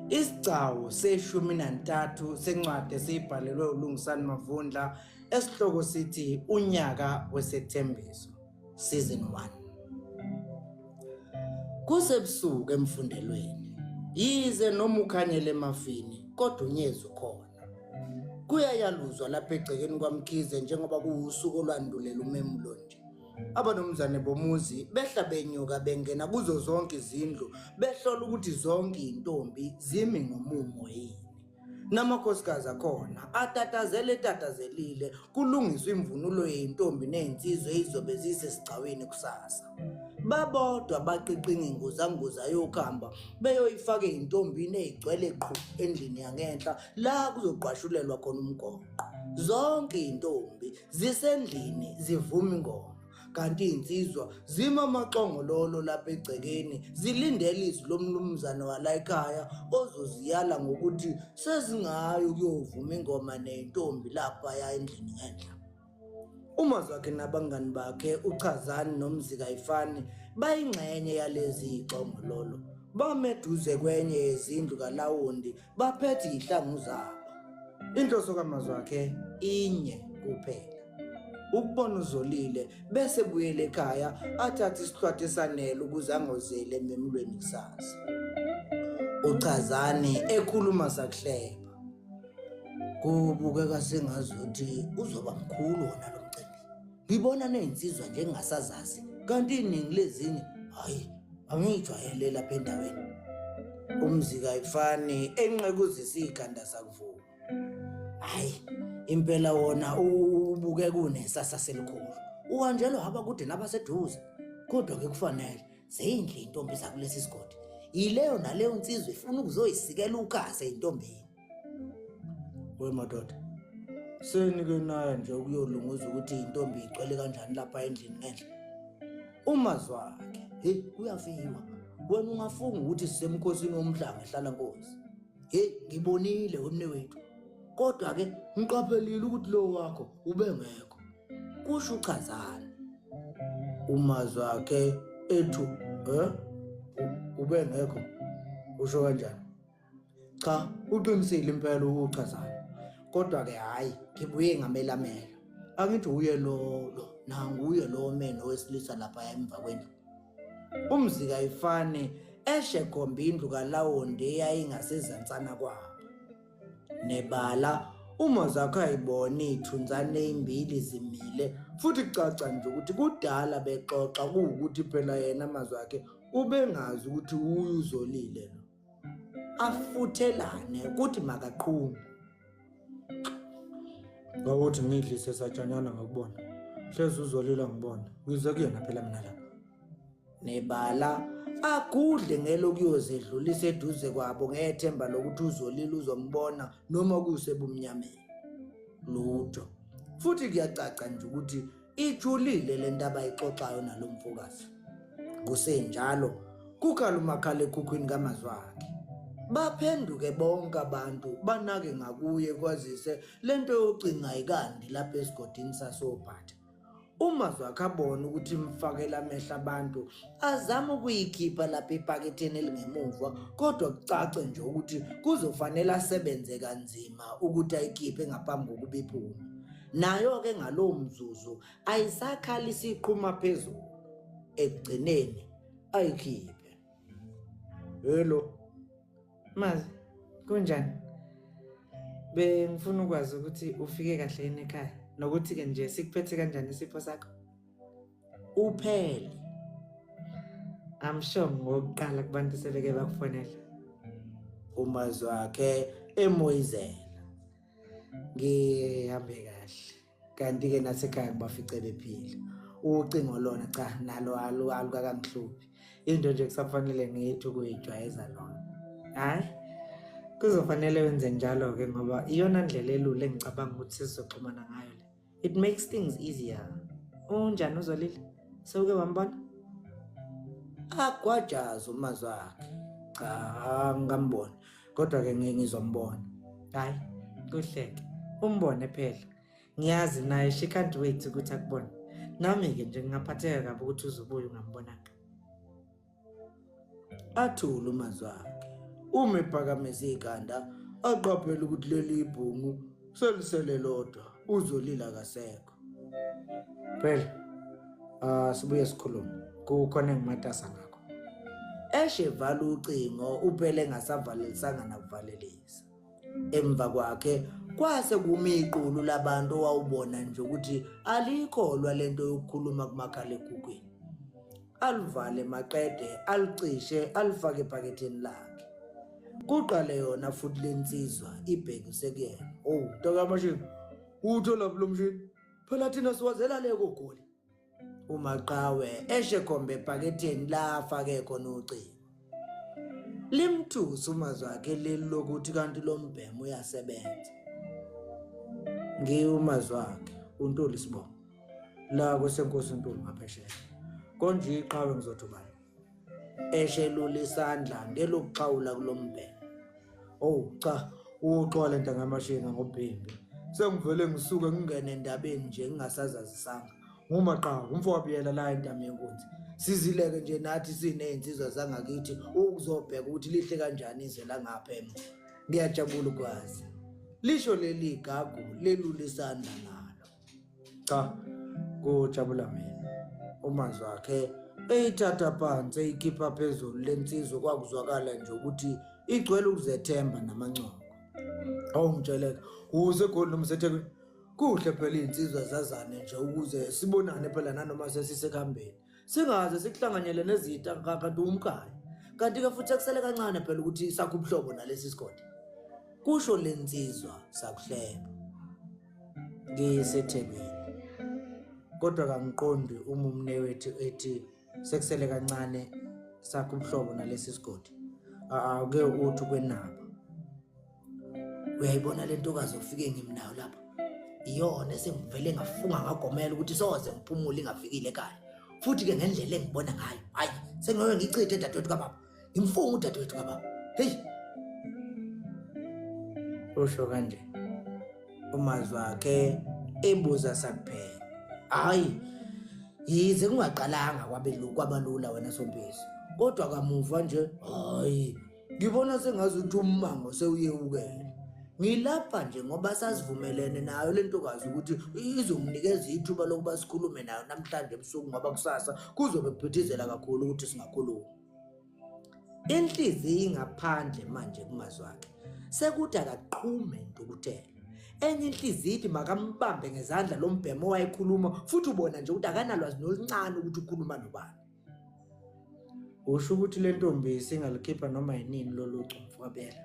Isigcawu seshumi nantathu sencwadi esibhalelwe uLungisani Mavundla esihloko sithi Unyaka Wesethembiso Season 1. Kusebusuku emfundelweni, yize noma ukhanyele emafini kodwa unyezi ukhona. Kuyayaluzwa lapha egcekeni kwaMkhize njengoba kuwusuku olwandulela umemulo nje. Abanomzane bomuzi behla benyuka bengena kuzo zonke izindlu behlola ukuthi zonke intombi zimi ngomumo yini. Namakhosikazi akhona atatazelile kulungiswa imvunulo yeintombi nezinsizwe ezizobe zisesigcaweni kusasa. Babodwa baqiqinga inguzanguza yokhamba beyoyifaka eintombini ezigcwele qhu endlini yangenhla la kuzoqwashulelwa khona umgoqo. Zonke intombi zisendlini zivuma ingoma, kanti insizwa zima amaqongololo lapha egcekeni zilindele izwi lomnumzane wala ekhaya ozoziyala ngokuthi sezingayo ukuyovuma ingoma nentombi lapha ya endlini ngenhla. Umazwakhe nabangani bakhe uChazani noMzikayifani bayingxenye yalezi ixongololo. Bameduze kwenye yezindlu kaLawundi baphethe izihlangu zabo. Inhloso kaMazwakhe inye kuphela, ukubona uZolile bese buyela ekhaya athatha isihlwathi esanele ukuze angozele ememulweni kusasa. uChazani ekhuluma sakuhleba, kubukeka sengazuthi uzoba mkhulu wona lo mcimbi. Ngibona nezinsizwa nje engasazazi kanti iningi lezinye hayi angijwayele lapha endaweni. uMzikayifani enqekuzisa ikhanda sakuvuka. Hayi impela wona ubuke kunesasa selikhulu. Uhanjelwa abakude nabaseduze kodwa ke kufanele zeyindle intombi zakulesi sigodi. Yileyo naleyo insizwe ifuna ukuzoyisikela ukhase intombini. Wemadoda, senike naye nje ukuyolunguza ukuthi intombi igcwele kanjani lapha endlini ngenhla. Umazwakhe uyafiwa. Wena ungafunga ukuthi sisemkhosini womhlanga ehlala Nkosi. Ngibonile wemnewethu. Kodwa ke ngiqaphelile ukuthi lo wakho ubengekho. Kusho uChazani. Umazwakhe ethu, ubengekho? Usho kanjani? Cha, uqinisile impela uChazani. Kodwa ke hayi, ngibuye ngamelamela. Angithi uye lo nanguye lo meno wesilisa lapha emva kwendlu. uMzikayifani eshekhomba indlu kaLawundi eyayingasezantsana kwabo. Nebala umazwakhe ayibona ithunzane ezimbili zimile futhi kucaca nje ukuthi kudala bexoxa kuukuthi phela yena amazwakhe ubengazi ukuthi uYuzolile lo. Afuthelane ukuthi makaqhume. Ngawuthi ngidlise satshanyana ngakubona. Hlezi uZolile ngibona. Ngize kuyena phela mina la. Nebala agudle ngelokuyozedlulisa eduze kwabo ngethemba lokuthi uZolile uzombona noma kusebumnyameni. Lutho. Futhi kuyacaca nje ukuthi ijulile lento abayixoxayo nalomfokazi. Kusenjalo kukhala umakhala ekhukhwini kaMazwakhe. Baphenduke bonke abantu banake ngakuye kwazise lento yocinga ikandi lapha esigodini sasobhatha. uMazwakhe abona ukuthi mfakela amehla abantu azama ukuyikhipha lapha epaketheni elingemuva kodwa kucace nje ukuthi kuzofanele asebenze kanzima ukuthi ayikhiphe ngaphambi kokuba iphume. Nayo ke ngalowo mzuzu ayisakhala isiqhuma phezulu, ekugcineni ayikhiphe. Hello Mazi, kunjani? Bengifuna ukwazi ukuthi ufike kahle yini ekhaya nokuthi ke nje sikuphethe kanjani isipho sakho. Uphele. I'm sure ngokuqala kubantu sebeke bakufonela. uMazwakhe emoyizela. Ngihambe kahle. Kanti ke nasekhaya kubafice bephila. Ucingo lona cha nalo alukakangihluphi. Into nje kusafanele ngithi ukuyijwayeza lona. Hayi kuzofanele wenze njalo ke ngoba iyona ndlela elule engicabanga ukuthi sizoxhumana ngayo le. It makes things easier. Unjani uZolile? Sewuke wambona? Agwajaza uMazwakhe. Cha ngambona. Kodwa ke ngeke ngizombona. Hayi kuhleke. Umbone phela. Ngiyazi naye she can't wait ukuthi akubone. Nami ke nje ngingaphatheka kabi ukuthi uzobuya ungambonanga. Athula uMazwakhe. uma ephakamisa ikhanda aqaphela ukuthi leli ibhungu selisele lodwa uzolila kasekho. Phela sibuye sikhulume kukhona engimatasa ngakho. Eshevala ucingo uphele engasavalelisanga nakuvalelisa. Emva kwakhe kwase kuma iqulu labantu owawubona nje ukuthi alikholwa lento yokukhuluma kumakhalekhukhwini. Alivale maqede, alicishe, alifake ephaketheni lakhe. Kuqale yona futhi lensizwa ibhekise kuyena. Takamashini, uthola lo mshini. Phela thina siwazela le kogoli. uMaqhawe eshekhombe ephaketheni la afake khona ucingo. Limthusa umazwakhe leli lokuthi kanti lo mbhemu uyasebenza. Ngiyumazwakhe uNtuli Sibongo la kwesenkosi uNtuli ngaphesheya. Konje iqhawe ngizothi ubani. Eshelula isandla ngelokuxhawula kulombhemu. Cha, uxola into ngamashinga ngobhimbi. Sengivele ngisuke ngingene endabeni nje ngingasazazisanga. Ngumaqhawe umfowabiyela la entamo yenkunzi. Sizileke nje nathi sinezinsizwa zangakithi ukuzobheka ukuthi lihle kanjani izwe la ngapha emva. Ngiyajabula ukwazi. Lisho leli gagu lelula isandla nalo. Cha, kujabula mina. Umazwakhe eyithatha phansi eyikhipha phezulu lensizwa kwakuzwakala nje ukuthi igcwele ukuzethemba namancongo. Ngitsheleka usekhona nomsethekweni. Kuhle phela insizwa zazane nje ukuze sibonane phela nanoma sesisekhambeni. Singaze sikuhlanganyele nezita kanti umkhaya. Kanti ke futhi akusele kancane phela ukuthi sakho ubuhlobo nalesi sigodi. Kusho lensizwa sakuhleba. NgiseThekwini. Kodwa kangiqondi umumne wethu ethi sekusele kancane sakho ubuhlobo nalesi sigodi. Ake uthi kwenaba. Uyayibona lento kazi ufike ngimnayo lapha. Iyona esengivele ngafunga ngagomela ukuthi soze ngiphumule ingafikile ekhaya. Futhi ke ngendlela engibona ngayo, hayi sengiyobe ngichithe dadewethu kababa. Ngimfunga udadewethu kababa. Hey. Usho kanje. Umazwakhe ebuza sakuphela. Hayi. Yize kungaqalanga kwabalula wena Sompisi. Kodwa kamuva nje, hayi. Ngibona sengazi ukuthi ummango sewuyewukela. Ngilapha nje ngoba sazivumelene nayo lentokazi ukuthi izomnikeza ithuba lokuba sikhulume nayo namhlanje ebusuku ngoba kusasa kuzobe kuphithizela kakhulu ukuthi singakhuluma. Inhliziyo ingaphandle manje kumazwakhe. Sekuthi akaqhume ntokuthela. Enye inhliziyo ithi makambambe ngezandla lo mbhemo wayekhuluma futhi ubona nje ukuthi akanalwazi noluncane ukuthi ukhuluma nobani. Usho ukuthi le ntombi singalikhipha noma yinini lolu cumfu kabela.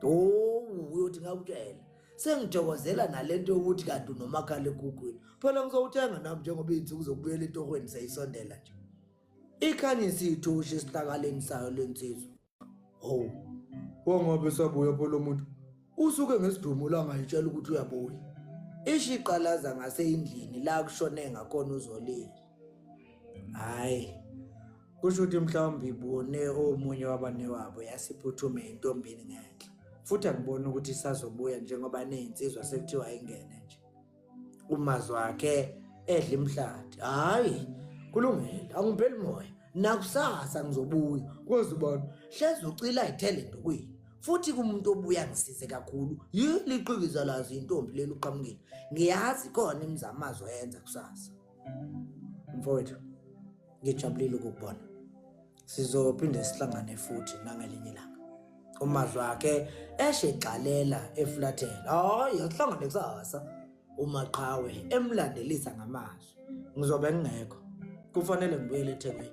Uyothi ngakutshela. Sengithokozela nalento ukuthi kanti unomakhalekhukhwini. Phela ngizowuthenga nami njengoba izinsuku zokubuyela entorhweni seyisondela nje. Ikhanyisa ithushe esihlakaleni sayo lensizwa. Wangabe sabuya phela lo muntu. Usuke ngesidumo la ngayitshela ukuthi uyabuya. Ishiqalaza ngaseyindlini la kushone ngakhona uzolile. Hayi. Kusho ukuthi mhlawumbe ibone omunye wabane wabo yasiphuthume intombini ngenhla. Futhi angibona ukuthi isazobuya njengoba nezinsizwa sekuthiwa ingene nje. Umazwakhe edla imhlathi. Hayi, kulungile, angipheli moya. Nakusasa ngizobuya. Kwazi ubani? Hlezi ucila ayithele into kuyini. Futhi kumuntu obuya ngisize kakhulu. Yiliqikiza lazi intombi leli uqhamukile. Ngiyazi khona imizamazo yenza kusasa. Mfowethu, ngijabulile ukukubona. Sizophinde sihlangane futhi nangelinye ilanga. Umazwakhe eshexalela eflathela. Hayi, asihlangane kusasa. uMaqhawe emlandelisa ngamazwi. Ngizobe ngingekho. Kufanele ngibuyele eThekwini.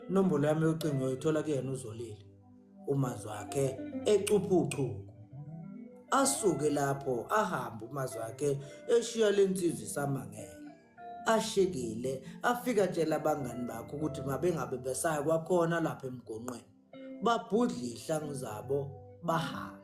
Inombolo yami yocingo uyithola kuyena uZolile. Umazwakhe ecuphucuku. Asuke lapho ahamba umazwakhe eshiya lensizwa isamangele. Ashekile afika tshela abangani bakhe ukuthi mabengabe besaya kwakhona lapha emgonqweni. Babhudla ihlangu zabo bahamba.